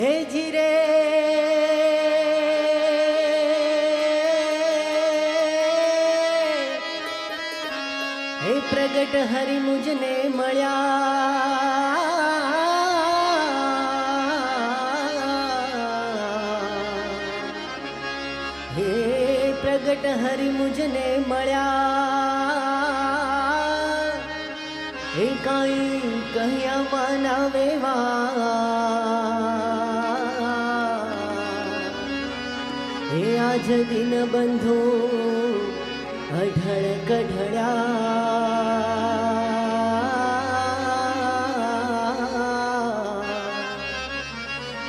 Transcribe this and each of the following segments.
हे जीरे हे प्रगट हरि मुझने मळ्या हे प्रगट हरि मुझने मळ्या हे काई कह्या मानावे वा हे आज दिन बंधू अढळ कढळ्या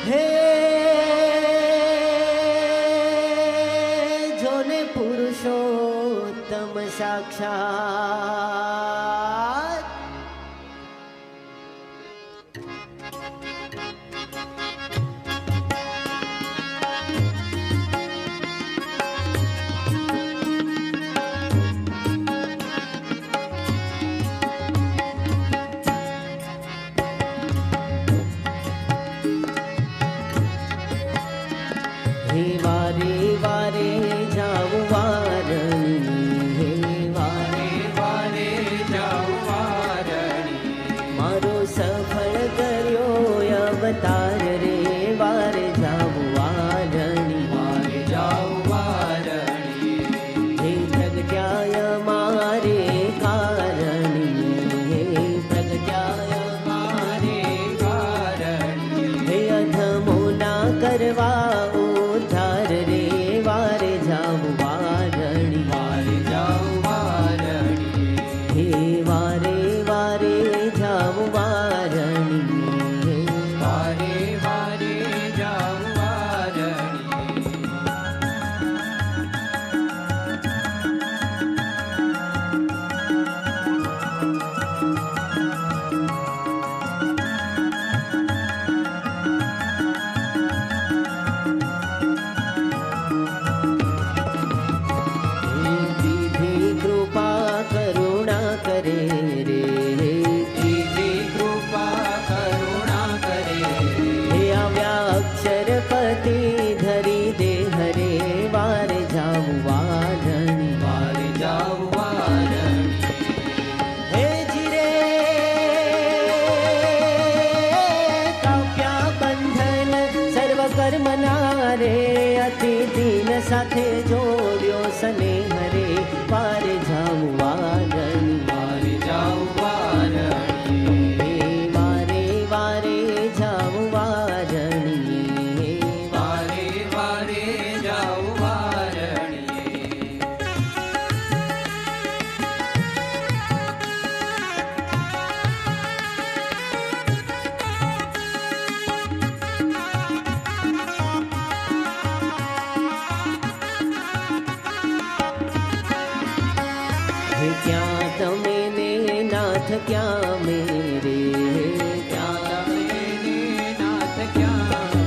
हे जोने पुरुषोत्तम साक्षात हे वारे वारे जाऊ वारणी हे वारे वारे जाऊ वारणी मारो सफल कर्यो अवतार रे वारे जाऊ वारणी वारे जाऊ वारणी हे प्रगट्याय मारे कारणी हे प्रगट्याय मारे कारणी हे अधमो ना करवा સાથે જોડ્યો સ્નેહ રે વારે જાઉં વારણી વારે જાઉં વારણી વારે વારે જાઉં વારણી વારે વારે જાઉં વારણી क्या तमे ने नाथ क्या मेरे क्या तमे नाथ क्या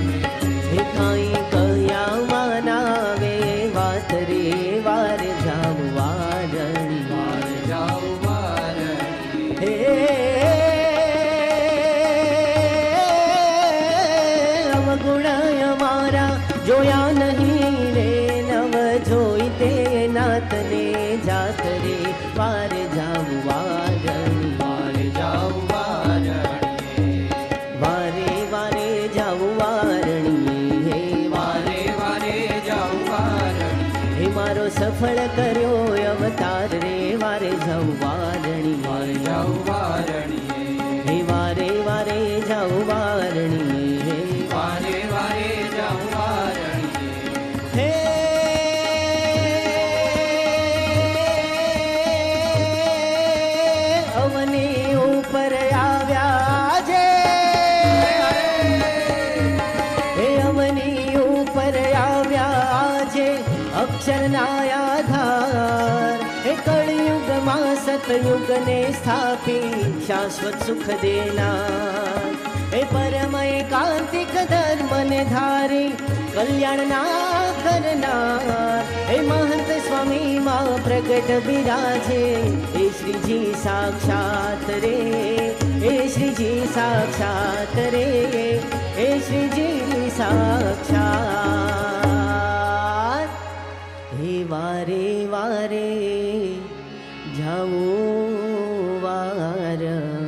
मेरे काई कया मानावे वात रे वार जाऊ वारणी वार जाऊ वारणी हे अवगुणाय मारा जोया नहीं रे नव जोई ते नाथ ने जात रे वार जाऊ वारणी वारे जाऊ वारणी वारे वारे जाऊ वारणी हे वारे वारे जाऊ वारणी हे मारो सफल कर्यो अवतार रे वारे जाऊ वारणी वारे जाऊ वारणी हे वारे वारे जाऊ वारणी हे वारे वारे जाऊ वारणी हे ऊपर आव्या जे हे अवनी ऊपर आव्या जे अक्षर नायाधार हे कलयुग मा सतयुग ने स्थापी शाश्वत सुख देनार हे परम एकांतिक धर्म ने धारी कल्याण ना करनार हे महंत स्वामी मा प्रगट बिराजे हे श्रीजी साक्षात रे हे श्रीजी साक्षात रे हे श्रीजी સાક્ષાત. હે વારે વારે જાઉં વાર